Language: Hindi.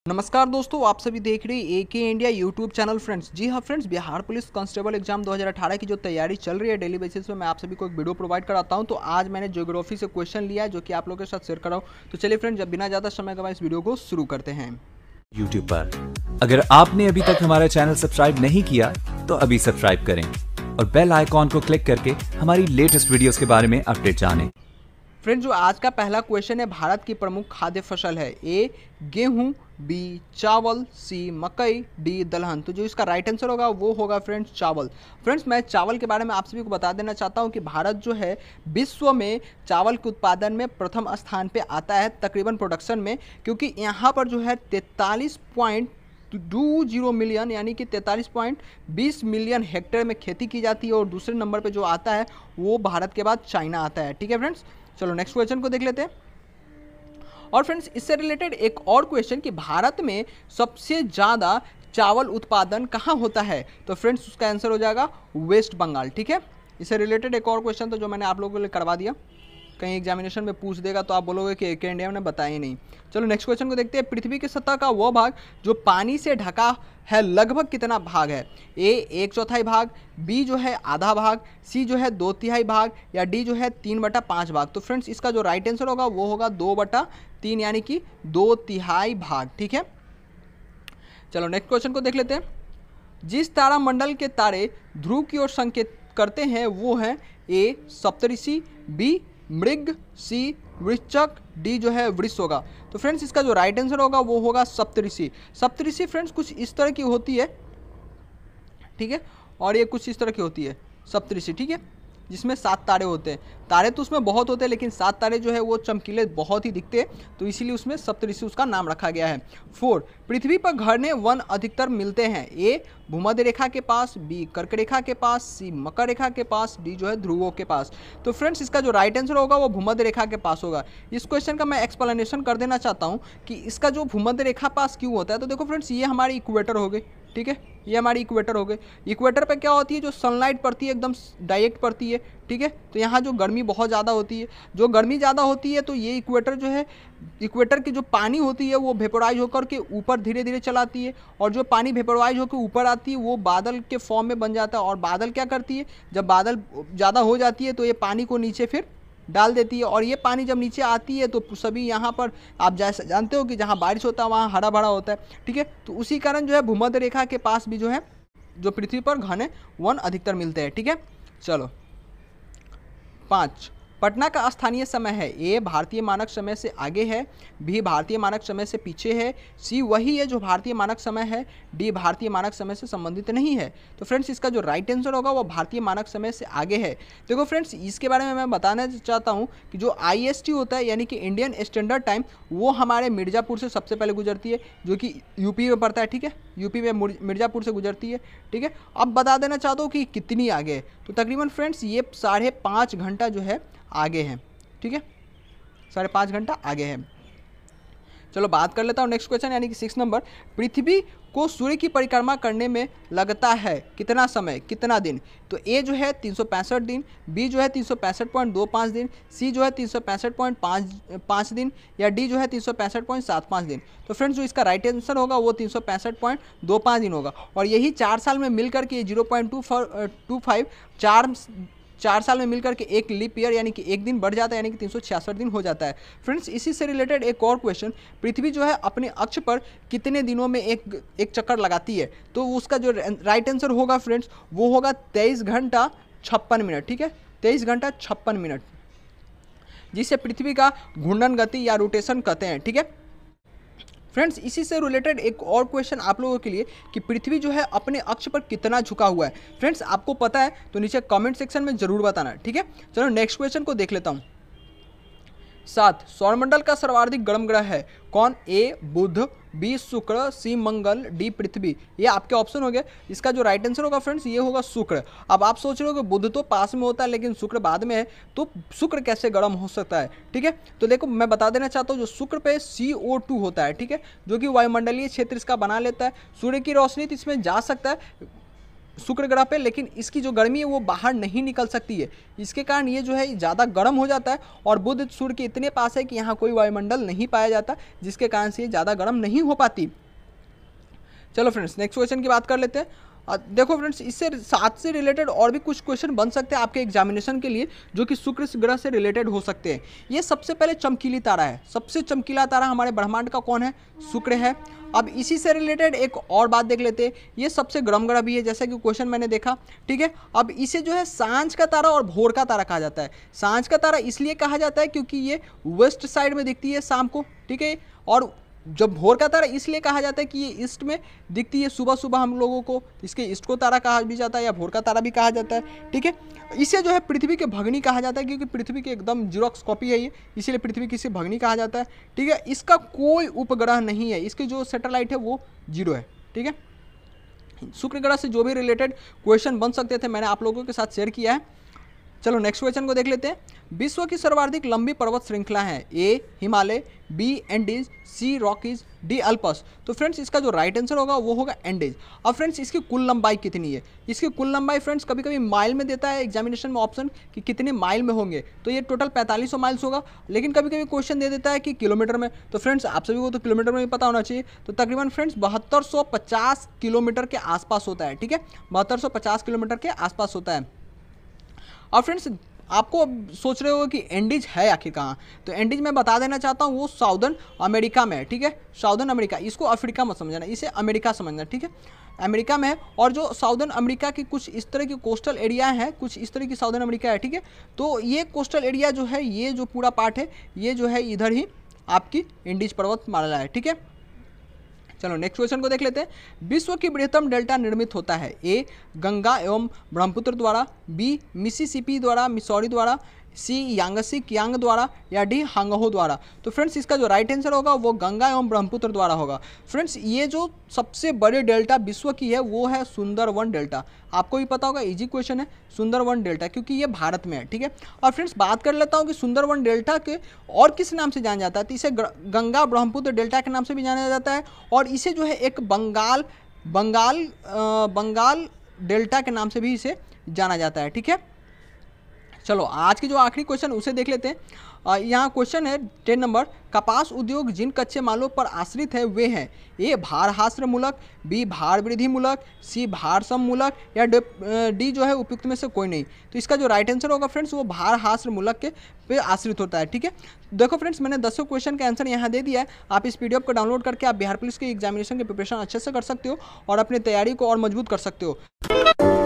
नमस्कार दोस्तों, आप सभी देख रहे हैं एके इंडिया यूट्यूब चैनल। फ्रेंड्स, जी हाँ friends, Bihar police constable exam 2018 की जो तैयारी चल रही है डेली बेसिस पे मैं आप सभी को एक वीडियो प्रोवाइड कराता हूं। तो आज मैंने ज्योग्राफी से क्वेश्चन लिया है जो कि आप लोगों के साथ शेयर कर रहा हूं। तो चलिए फ्रेंड्स, जब बिना ज़्यादा समय गवाए इस वीडियो को शुरू करते हैं। यूट्यूब पर अगर आपने अभी तक हमारा चैनल सब्सक्राइब नहीं किया तो अभी सब्सक्राइब करें और बेल आइकॉन को क्लिक करके हमारी लेटेस्ट वीडियोस के बारे में अपडेट जानें। फ्रेंड्स, जो आज का पहला क्वेश्चन है, भारत की प्रमुख खाद्य फसल है। ए गेहूं, बी चावल, सी मकई, डी दलहन। तो जो इसका राइट आंसर होगा वो होगा फ्रेंड्स चावल। फ्रेंड्स, मैं चावल के बारे में आप सभी को बता देना चाहता हूं कि भारत जो है विश्व में चावल के उत्पादन में प्रथम स्थान पे आता है तकरीबन प्रोडक्शन में, क्योंकि यहाँ पर जो है 43.20 मिलियन यानी कि 43.20 मिलियन हेक्टेयर में खेती की जाती है। और दूसरे नंबर पे जो आता है वो भारत के बाद चाइना आता है। ठीक है फ्रेंड्स, चलो नेक्स्ट क्वेश्चन को देख लेते हैं। और फ्रेंड्स, इससे रिलेटेड एक और क्वेश्चन कि भारत में सबसे ज़्यादा चावल उत्पादन कहाँ होता है। तो फ्रेंड्स, उसका आंसर हो जाएगा वेस्ट बंगाल। ठीक है, इससे रिलेटेड एक और क्वेश्चन तो जो मैंने आप लोगों के लिए करवा दिया, कहीं एग्जामिनेशन में पूछ देगा तो आप बोलोगे कि एके इंडिया ने बताया ही नहीं। चलो नेक्स्ट क्वेश्चन को देखते हैं। पृथ्वी की सतह का वह भाग जो पानी से ढका है लगभग कितना भाग है। ए 1/4 भाग, बी जो है आधा भाग, सी जो है 2/3 भाग, या डी जो है 3/5 भाग। तो फ्रेंड्स, इसका जो राइट आंसर होगा वो होगा 2/3 यानी कि 2/3 भाग। ठीक है, चलो नेक्स्ट क्वेश्चन को देख लेते हैं। जिस तारामंडल के तारे ध्रुव की ओर संकेत करते हैं वो है ए सप्तऋषि, बी मृग, सी वृश्चिक, डी जो है वृष होगा। तो फ्रेंड्स, इसका जो राइट आंसर होगा वो होगा सप्तऋषि। सप्तऋषि फ्रेंड्स कुछ इस तरह की होती है, ठीक है, और ये कुछ इस तरह की होती है सप्तऋषि। ठीक है, जिसमें 7 तारे होते हैं। तारे तो उसमें बहुत होते हैं लेकिन 7 तारे जो है वो चमकीले बहुत ही दिखते हैं, तो इसीलिए उसमें सप्तऋषि उसका नाम रखा गया है। 4 पृथ्वी पर घने वन अधिकतर मिलते हैं। ए भूमध्य रेखा के पास, बी कर्क रेखा के पास, सी मकर रेखा के पास, डी जो है ध्रुवों के पास। तो फ्रेंड्स, इसका जो राइट आंसर होगा वो भूमध्य रेखा के पास होगा। इस क्वेश्चन का मैं एक्सप्लेनेशन कर देना चाहता हूँ कि इसका जो भूमध्य रेखा पास क्यों होता है। तो देखो फ्रेंड्स, ये हमारी इक्वेटर हो गई। ठीक है, ये हमारी इक्वेटर हो गई। इक्वेटर पे क्या होती है, जो सनलाइट पड़ती है एकदम डायरेक्ट पड़ती है। ठीक है, तो यहाँ जो गर्मी बहुत ज़्यादा होती है, जो गर्मी ज़्यादा होती है तो ये इक्वेटर जो है, इक्वेटर की जो पानी होती है वो वेपोराइज होकर के ऊपर धीरे धीरे चलाती है, और जो पानी वेपोराइज होकर ऊपर आती है वो बादल के फॉर्म में बन जाता है। और बादल क्या करती है, जब बादल ज़्यादा हो जाती है तो ये पानी को नीचे फिर डाल देती है, और ये पानी जब नीचे आती है तो सभी यहाँ पर आप जैसे जानते हो कि जहाँ बारिश होता है वहाँ हरा भरा होता है। ठीक है, तो उसी कारण जो है भूमध्य रेखा के पास भी जो है जो पृथ्वी पर घने वन अधिकतर मिलते हैं। ठीक है, चलो 5 पटना का स्थानीय समय है। ए भारतीय मानक समय से आगे है, बी भारतीय मानक समय से पीछे है, सी वही है जो भारतीय मानक समय है, डी भारतीय मानक समय से संबंधित नहीं है। तो फ्रेंड्स, इसका जो राइट आंसर होगा वो भारतीय मानक समय से आगे है। देखो फ्रेंड्स, इसके बारे में मैं बताना चाहता हूँ कि जो IST होता है यानी कि इंडियन स्टैंडर्ड टाइम, वो हमारे मिर्ज़ापुर से सबसे पहले गुजरती है, जो कि यूपी में पड़ता है। ठीक है, यूपी में मिर्ज़ापुर से गुजरती है। ठीक है, अब बता देना चाहता हूँ कि कितनी आगे है। तो तकरीबन फ्रेंड्स ये 5.5 घंटा जो है आगे है। ठीक है, 5.5 घंटा आगे है। चलो बात कर लेता हूँ नेक्स्ट क्वेश्चन यानी कि 6 नंबर। पृथ्वी को सूर्य की परिक्रमा करने में लगता है कितना समय, कितना दिन। तो ए जो है 365 दिन, बी जो है 365.25 दिन, सी जो है 365.5 दिन, या डी जो है 365.75 दिन। तो फ्रेंड्स, जो इसका राइट आंसर होगा वो 365.25 दिन होगा। और यही 4 साल में मिलकर के 0.25 4 साल में मिलकर के एक लीप ईयर यानी कि एक दिन बढ़ जाता है, यानी कि 366 दिन हो जाता है। फ्रेंड्स, इसी से रिलेटेड एक और क्वेश्चन, पृथ्वी जो है अपने अक्ष पर कितने दिनों में एक चक्कर लगाती है। तो उसका जो राइट आंसर होगा फ्रेंड्स वो होगा 23 घंटा 56 मिनट। ठीक है, 23 घंटा 56 मिनट, जिसे पृथ्वी का घूर्णन गति या रोटेशन कहते हैं। ठीक है फ्रेंड्स, इसी से रिलेटेड एक और क्वेश्चन आप लोगों के लिए कि पृथ्वी जो है अपने अक्ष पर कितना झुका हुआ है। फ्रेंड्स, आपको पता है तो नीचे कमेंट सेक्शन में जरूर बताना। ठीक है, चलो नेक्स्ट क्वेश्चन को देख लेता हूँ। 7 सौरमंडल का सर्वाधिक गर्म ग्रह है कौन। ए बुध, बी शुक्र, सी मंगल, डी पृथ्वी। ये आपके ऑप्शन हो गए। इसका जो राइट आंसर होगा फ्रेंड्स ये होगा शुक्र। अब आप सोच रहे हो कि बुध तो पास में होता है लेकिन शुक्र बाद में है, तो शुक्र कैसे गर्म हो सकता है। ठीक है, तो देखो मैं बता देना चाहता हूँ, जो शुक्र पे CO2 होता है। ठीक है, जो कि वायुमंडलीय क्षेत्र इसका बना लेता है। सूर्य की रोशनी तो इसमें जा सकता है, शुक्र ग्रह पे, लेकिन इसकी जो गर्मी है वो बाहर नहीं निकल सकती है। इसके कारण ये जो है ज़्यादा गर्म हो जाता है और बुध सूर्य के इतने पास है कि यहाँ कोई वायुमंडल नहीं पाया जाता, जिसके कारण से ये ज़्यादा गर्म नहीं हो पाती। चलो फ्रेंड्स नेक्स्ट क्वेश्चन की बात कर लेते हैं। देखो फ्रेंड्स, इससे साथ से रिलेटेड और भी कुछ क्वेश्चन बन सकते हैं आपके एग्जामिनेशन के लिए, जो कि शुक्र ग्रह से रिलेटेड हो सकते हैं। ये सबसे पहले चमकीली तारा है, सबसे चमकीला तारा हमारे ब्रह्मांड का कौन है? शुक्र है। अब इसी से रिलेटेड एक और बात देख लेते हैं, ये सबसे गर्म ग्रह भी है, जैसा कि क्वेश्चन मैंने देखा, ठीक है। अब इसे जो है सांझ का तारा और भोर का तारा कहा जाता है। सांझ का तारा इसलिए कहा जाता है क्योंकि ये वेस्ट साइड में दिखती है शाम को, ठीक है। और जब भोर का तारा इसलिए कहा जाता है कि ये ईस्ट में दिखती है सुबह सुबह हम लोगों को, इसके ईस्ट को तारा कहा भी जाता है या भोर का तारा भी कहा जाता है, ठीक है। इसे जो है पृथ्वी के भगनी कहा जाता है, क्योंकि पृथ्वी की एकदम जीरोक्स कॉपी है ये, इसीलिए पृथ्वी की इसे भगनी कहा जाता है, ठीक है। इसका कोई उपग्रह नहीं है, इसके जो सैटेलाइट है वो 0 है, ठीक है। शुक्र ग्रह से जो भी रिलेटेड क्वेश्चन बन सकते थे मैंने आप लोगों के साथ शेयर किया है। चलो नेक्स्ट क्वेश्चन को देख लेते हैं। विश्व की सर्वाधिक लंबी पर्वत श्रृंखला है, ए हिमालय, बी एंडीज, सी रॉकीज, डी अल्पस। तो फ्रेंड्स इसका जो राइट आंसर होगा वो होगा एंडीज। अब फ्रेंड्स इसकी कुल लंबाई कितनी है? इसकी कुल लंबाई फ्रेंड्स कभी कभी माइल में देता है एग्जामिनेशन में ऑप्शन कि कितने माइल में होंगे, तो ये टोटल 4500 माइल्स होगा, लेकिन कभी कभी क्वेश्चन दे देता है कि किलोमीटर में। तो फ्रेंड्स आप सभी को तो किलोमीटर में भी पता होना चाहिए, तो तकरीबन फ्रेंड्स 7250 किलोमीटर के आसपास होता है, ठीक है। 7250 किलोमीटर के आसपास होता है। अब फ्रेंड्स आपको अब सोच रहे हो कि एंडीज है आखिर कहाँ, तो एंडीज मैं बता देना चाहता हूँ वो साउदर्न अमेरिका में है, ठीक है। साउदर्न अमेरिका, इसको अफ्रीका मत समझना, इसे अमेरिका समझना, ठीक है। अमेरिका में है, और जो साउदर्न अमेरिका की कुछ इस तरह की कोस्टल एरिया हैं, कुछ इस तरह की साउदर्न अमेरिका है, ठीक है। तो ये कोस्टल एरिया जो है, ये जो पूरा पार्ट है, ये जो है इधर ही आपकी एंडीज पर्वतमाला है, ठीक है। चलो नेक्स्ट क्वेश्चन को देख लेते हैं। विश्व की बृहत्तम डेल्टा निर्मित होता है, ए गंगा एवं ब्रह्मपुत्र द्वारा, बी मिसिसिपी द्वारा, मिसौरी द्वारा, सी यांगसी कियांग द्वारा, या डी हांगहो द्वारा। तो फ्रेंड्स इसका जो राइट आंसर होगा वो गंगा एवं ब्रह्मपुत्र द्वारा होगा। फ्रेंड्स ये जो सबसे बड़े डेल्टा विश्व की है वो है सुंदरवन डेल्टा, आपको भी पता होगा, इजी क्वेश्चन है, सुंदरवन डेल्टा, क्योंकि ये भारत में है, ठीक है। और फ्रेंड्स बात कर लेता हूँ कि सुंदरवन डेल्टा के और किस नाम से जाना जाता है, तो इसे गंगा ब्रह्मपुत्र डेल्टा के नाम से भी जाना जाता है, और इसे जो है एक बंगाल डेल्टा के नाम से भी इसे जाना जाता है, ठीक है। चलो आज की जो आखिरी क्वेश्चन उसे देख लेते हैं। यहाँ क्वेश्चन है 10 नंबर, कपास उद्योग जिन कच्चे मालों पर आश्रित है वे हैं, ए भार हास्र मूलक, बी भार वृद्धि मूलक, सी भार सम मूलक, या डी जो है उपयुक्त में से कोई नहीं। तो इसका जो राइट आंसर होगा फ्रेंड्स वो भार हास्र मूलक के पे आश्रित होता है, ठीक है। देखो फ्रेंड्स मैंने 10 क्वेश्चन का आंसर यहाँ दे दिया है, आप इस पीडीएफ को डाउनलोड करके आप बिहार पुलिस के एग्जामिनेशन की प्रिपरेशन अच्छे से कर सकते हो और अपनी तैयारी को और मजबूत कर सकते हो।